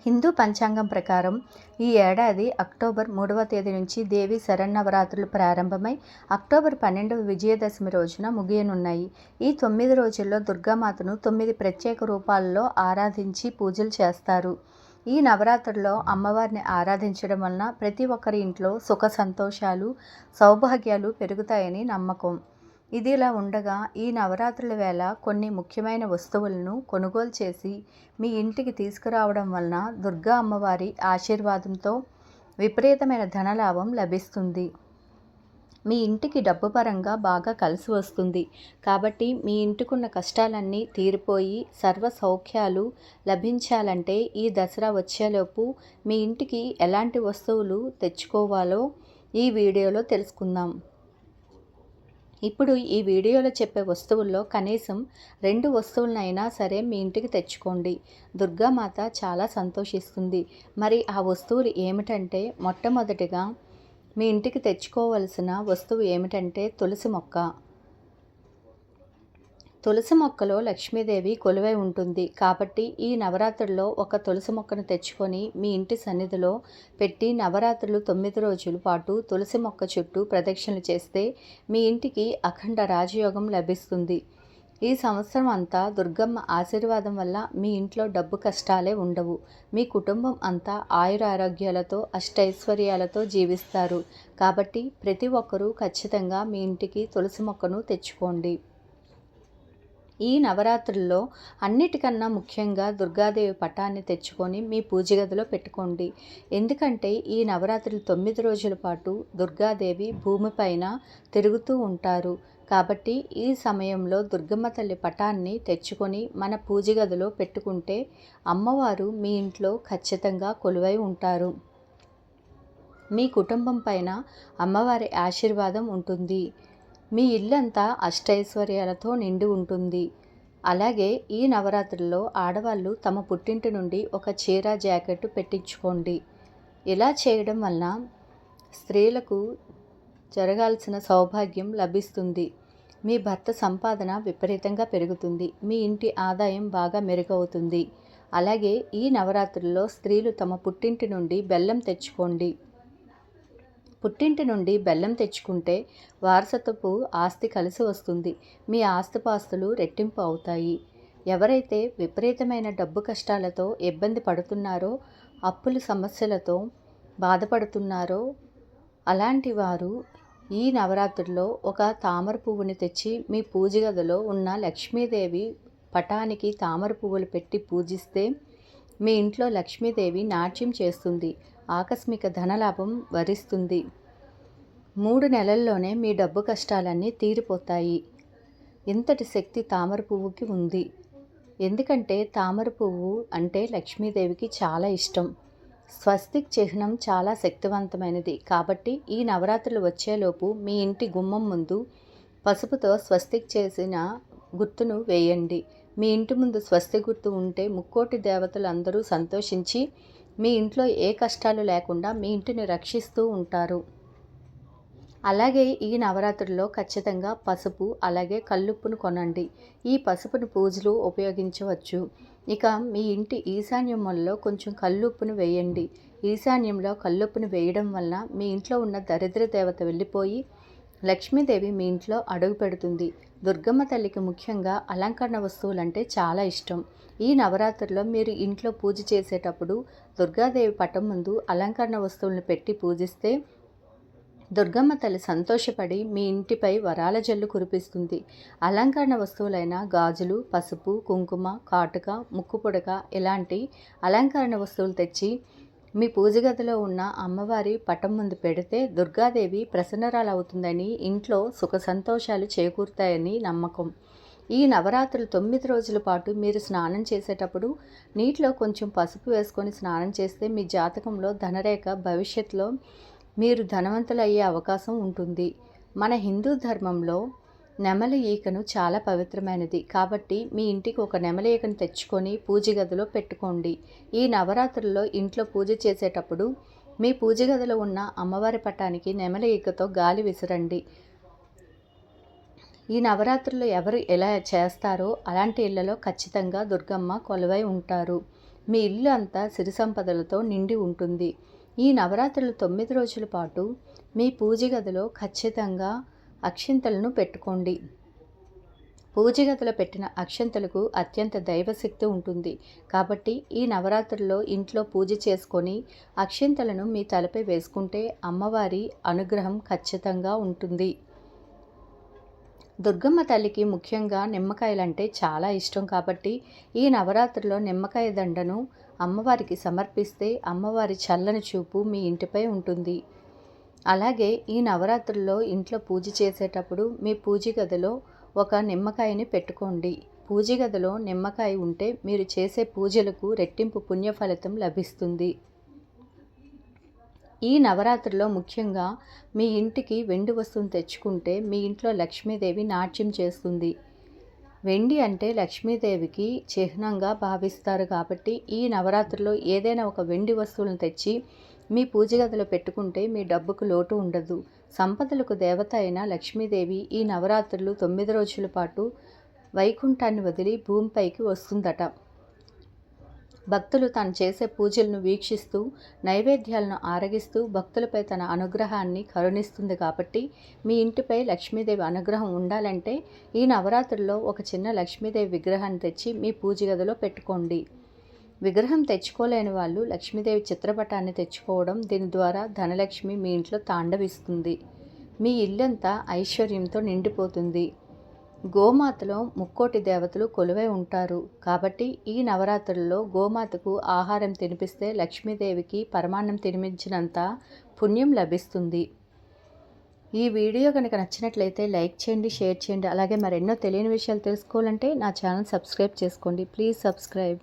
హిందూ పంచాంగం ప్రకారం ఈ ఏడాది అక్టోబర్ 3వ తేదీ నుంచి దేవి శరన్నవరాత్రులు ప్రారంభమై అక్టోబర్ 12వ విజయదశమి రోజున ముగియనున్నాయి. ఈ 9 రోజుల్లో దుర్గామాతను 9 ప్రత్యేక రూపాల్లో ఆరాధించి పూజలు చేస్తారు. ఈ నవరాత్రుల్లో అమ్మవారిని ఆరాధించడం వలన ప్రతి ఒక్కరి ఇంట్లో సుఖ సంతోషాలు, సౌభాగ్యాలు పెరుగుతాయని నమ్మకం. ఇదిలా ఉండగా ఈ నవరాత్రుల వేళ కొన్ని ముఖ్యమైన వస్తువులను కొనుగోలు చేసి మీ ఇంటికి తీసుకురావడం వలన దుర్గా అమ్మవారి ఆశీర్వాదంతో విపరీతమైన ధనలాభం లభిస్తుంది. మీ ఇంటికి డబ్బు పరంగా బాగా కలిసి వస్తుంది. కాబట్టి మీ ఇంటికున్న కష్టాలన్నీ తీరిపోయి సర్వ సౌఖ్యాలు లభించాలంటే ఈ దసరా వచ్చేలోపు మీ ఇంటికి ఎలాంటి వస్తువులు తెచ్చుకోవాలో ఈ వీడియోలో తెలుసుకుందాం. ఇప్పుడు ఈ వీడియోలో చెప్పే వస్తువుల్లో కనీసం 2 వస్తువులనైనా సరే మీ ఇంటికి తెచ్చుకోండి. దుర్గామాత చాలా సంతోషిస్తుంది. మరి ఆ వస్తువులు ఏమిటంటే, మొట్టమొదటిగా మీ ఇంటికి తెచ్చుకోవలసిన వస్తువు ఏమిటంటే తులసి మొక్క. తులసి మొక్కలో లక్ష్మీదేవి కొలువై ఉంటుంది. కాబట్టి ఈ నవరాత్రుల్లో ఒక తులసి మొక్కను తెచ్చుకొని మీ ఇంటి సన్నిధిలో పెట్టి నవరాత్రులు 9 రోజుల పాటు తులసి మొక్క చుట్టూ ప్రదక్షిణలు చేస్తే మీ ఇంటికి అఖండ రాజయోగం లభిస్తుంది. ఈ సంవత్సరం అంతా దుర్గమ్మ ఆశీర్వాదం వల్ల మీ ఇంట్లో డబ్బు కష్టాలే ఉండవు. మీ కుటుంబం అంతా ఆయురారోగ్యాలతో అష్టైశ్వర్యాలతో జీవిస్తారు. కాబట్టి ప్రతి ఒక్కరూ ఖచ్చితంగా మీ ఇంటికి తులసి మొక్కను తెచ్చుకోండి. ఈ నవరాత్రుల్లో అన్నిటికన్నా ముఖ్యంగా దుర్గాదేవి పటాన్ని తెచ్చుకొని మీ పూజ గదిలో పెట్టుకోండి. ఎందుకంటే ఈ నవరాత్రులు 9 రోజుల పాటు దుర్గాదేవి భూమిపైన తిరుగుతూ ఉంటారు. కాబట్టి ఈ సమయంలో దుర్గమ్మ తల్లి పటాన్ని తెచ్చుకొని మన పూజ గదిలో పెట్టుకుంటే అమ్మవారు మీ ఇంట్లో ఖచ్చితంగా కొలువై ఉంటారు. మీ కుటుంబం పైన అమ్మవారి ఆశీర్వాదం ఉంటుంది. మీ ఇల్లంతా అష్టైశ్వర్యాలతో నిండి ఉంటుంది. అలాగే ఈ నవరాత్రుల్లో ఆడవాళ్ళు తమ పుట్టింటి నుండి ఒక చీర, జాకెట్ పెట్టించుకోండి. ఇలా చేయడం వలన స్త్రీలకు జరగాల్సిన సౌభాగ్యం లభిస్తుంది. మీ భర్త సంపాదన విపరీతంగా పెరుగుతుంది. మీ ఇంటి ఆదాయం బాగా మెరుగవుతుంది. అలాగే ఈ నవరాత్రుల్లో స్త్రీలు తమ పుట్టింటి నుండి బెల్లం తెచ్చుకోండి. పుట్టింటి నుండి బెల్లం తెచ్చుకుంటే వారసత్వపు ఆస్తి కలిసి వస్తుంది. మీ ఆస్తిపాస్తులు రెట్టింపు అవుతాయి. ఎవరైతే విపరీతమైన డబ్బు కష్టాలతో ఇబ్బంది పడుతున్నారో, అప్పుల సమస్యలతో బాధపడుతున్నారో అలాంటి వారు ఈ నవరాత్రుల్లో ఒక తామర పువ్వుని తెచ్చి మీ పూజ గదిలో ఉన్న లక్ష్మీదేవి పటానికి తామర పువ్వులు పెట్టి పూజిస్తే మీ ఇంట్లో లక్ష్మీదేవి నాట్యం చేస్తుంది. ఆకస్మిక ధనలాభం వరిస్తుంది. 3 నెలల్లోనే మీ డబ్బు కష్టాలన్నీ తీరిపోతాయి. ఇంతటి శక్తి తామర పువ్వుకి ఉంది. ఎందుకంటే తామర పువ్వు అంటే లక్ష్మీదేవికి చాలా ఇష్టం. స్వస్తిక్ చిహ్నం చాలా శక్తివంతమైనది. కాబట్టి ఈ నవరాత్రులు వచ్చేలోపు మీ ఇంటి గుమ్మం ముందు పసుపుతో స్వస్తిక్ చేసిన గుర్తును వేయండి. మీ ఇంటి ముందు స్వస్తి గుర్తు ఉంటే ముక్కోటి దేవతలు అందరూ సంతోషించి మీ ఇంట్లో ఏ కష్టాలు లేకుండా మీ ఇంటిని రక్షిస్తూ ఉంటారు. అలాగే ఈ నవరాత్రుల్లో ఖచ్చితంగా పసుపు అలాగే కల్లుప్పును కొనండి. ఈ పసుపును పూజలు ఉపయోగించవచ్చు. ఇక మీ ఇంటి ఈశాన్యం మూలలో కొంచెం కల్లుప్పును వేయండి. ఈశాన్యంలో కల్లుప్పును వేయడం వల్ల మీ ఇంట్లో ఉన్న దరిద్ర దేవత వెళ్ళిపోయి లక్ష్మీదేవి మీ ఇంట్లో అడుగు పెడుతుంది. దుర్గమ్మ తల్లికి ముఖ్యంగా అలంకరణ వస్తువులంటే చాలా ఇష్టం. ఈ నవరాత్రుల్లో మీరు ఇంట్లో పూజ చేసేటప్పుడు దుర్గాదేవి పటం ముందు అలంకరణ వస్తువులను పెట్టి పూజిస్తే దుర్గమ్మ తల్లి సంతోషపడి మీ ఇంటిపై వరాల జల్లు కురిపిస్తుంది. అలంకరణ వస్తువులైన గాజులు, పసుపు, కుంకుమ, కాటుక, ముక్కు పుడక ఇలాంటి అలంకరణ వస్తువులు తెచ్చి మీ పూజ గదిలో ఉన్న అమ్మవారి పటం ముందు పెడితే దుర్గాదేవి ప్రసన్నరాలవుతుందని, ఇంట్లో సుఖ సంతోషాలు చేకూరుతాయని నమ్మకం. ఈ నవరాత్రులు 9 రోజుల పాటు మీరు స్నానం చేసేటప్పుడు నీటిలో కొంచెం పసుపు వేసుకొని స్నానం చేస్తే మీ జాతకంలో ధనరేఖ భవిష్యత్తులో మీరు ధనవంతులయ్యే అవకాశం ఉంటుంది. మన హిందూ ధర్మంలో నెమలి ఈకను చాలా పవిత్రమైనది. కాబట్టి మీ ఇంటికి ఒక నెమలి ఈకను తెచ్చుకొని పూజ గదిలో పెట్టుకోండి. ఈ నవరాత్రుల్లో ఇంట్లో పూజ చేసేటప్పుడు మీ పూజ గదిలో ఉన్న అమ్మవారి పటానికి నెమలి ఈకతో గాలి విసరండి. ఈ నవరాత్రులు ఎవరు ఎలా చేస్తారో అలాంటి ఇళ్లలో ఖచ్చితంగా దుర్గమ్మ కొలువై ఉంటారు. మీ ఇల్లు అంతా సిరి సంపదలతో నిండి ఉంటుంది. ఈ నవరాత్రులు 9 రోజుల పాటు మీ పూజ గదిలో ఖచ్చితంగా అక్షింతలను పెట్టుకోండి. పూజ గదిలో పెట్టిన అక్షంతలకు అత్యంత దైవశక్తి ఉంటుంది. కాబట్టి ఈ నవరాత్రుల్లో ఇంట్లో పూజ చేసుకొని అక్షింతలను మీ తలపై వేసుకుంటే అమ్మవారి అనుగ్రహం ఖచ్చితంగా ఉంటుంది. దుర్గమ్మ తల్లికి ముఖ్యంగా నిమ్మకాయలంటే చాలా ఇష్టం కాబట్టి ఈ నవరాత్రిలో నిమ్మకాయ దండను అమ్మవారికి సమర్పిస్తే అమ్మవారి చల్లని చూపు మీ ఇంటిపై ఉంటుంది. అలాగే ఈ నవరాత్రుల్లో ఇంట్లో పూజ చేసేటప్పుడు మీ పూజ గదిలో ఒక నిమ్మకాయని పెట్టుకోండి. పూజ గదిలో నిమ్మకాయ ఉంటే మీరు చేసే పూజలకు రెట్టింపు పుణ్య ఫలితం లభిస్తుంది. ఈ నవరాత్రిలో ముఖ్యంగా మీ ఇంటికి వెండి వస్తువును తెచ్చుకుంటే మీ ఇంట్లో లక్ష్మీదేవి నాట్యం చేస్తుంది. వెండి అంటే లక్ష్మీదేవికి చిహ్నంగా భావిస్తారు కాబట్టి ఈ నవరాత్రిలో ఏదైనా ఒక వెండి వస్తువులను తెచ్చి మీ పూజ గదిలో పెట్టుకుంటే మీ డబ్బుకు లోటు ఉండదు. సంపదలకు దేవత అయిన లక్ష్మీదేవి ఈ నవరాత్రులు 9 రోజుల పాటు వైకుంఠాన్ని వదిలి భూమిపైకి వస్తుందట. భక్తులు తాను చేసే పూజలను వీక్షిస్తూ నైవేద్యాలను ఆరగిస్తూ భక్తులపై తన అనుగ్రహాన్ని కరుణిస్తుంది. కాబట్టి మీ ఇంటిపై లక్ష్మీదేవి అనుగ్రహం ఉండాలంటే ఈ నవరాత్రుల్లో ఒక చిన్న లక్ష్మీదేవి విగ్రహాన్ని తెచ్చి మీ పూజ గదిలో పెట్టుకోండి. విగ్రహం తెచ్చుకోలేని వాళ్ళు లక్ష్మీదేవి చిత్రపటాన్ని తెచ్చుకోవడం, దీని ద్వారా ధనలక్ష్మి మీ ఇంట్లో తాండవిస్తుంది. మీ ఇల్లంతా ఐశ్వర్యంతో నిండిపోతుంది. గోమాతలో ముక్కోటి దేవతలు కొలువై ఉంటారు కాబట్టి ఈ నవరాత్రుల్లో గోమాతకు ఆహారం తినిపిస్తే లక్ష్మీదేవికి పరమాన్నం తినిపించినంత పుణ్యం లభిస్తుంది. ఈ వీడియో కనుక నచ్చినట్లయితే లైక్ చేయండి, షేర్ చేయండి. అలాగే మరెన్నో తెలియని విషయాలు తెలుసుకోవాలంటే నా ఛానల్ సబ్స్క్రైబ్ చేసుకోండి. Please subscribe.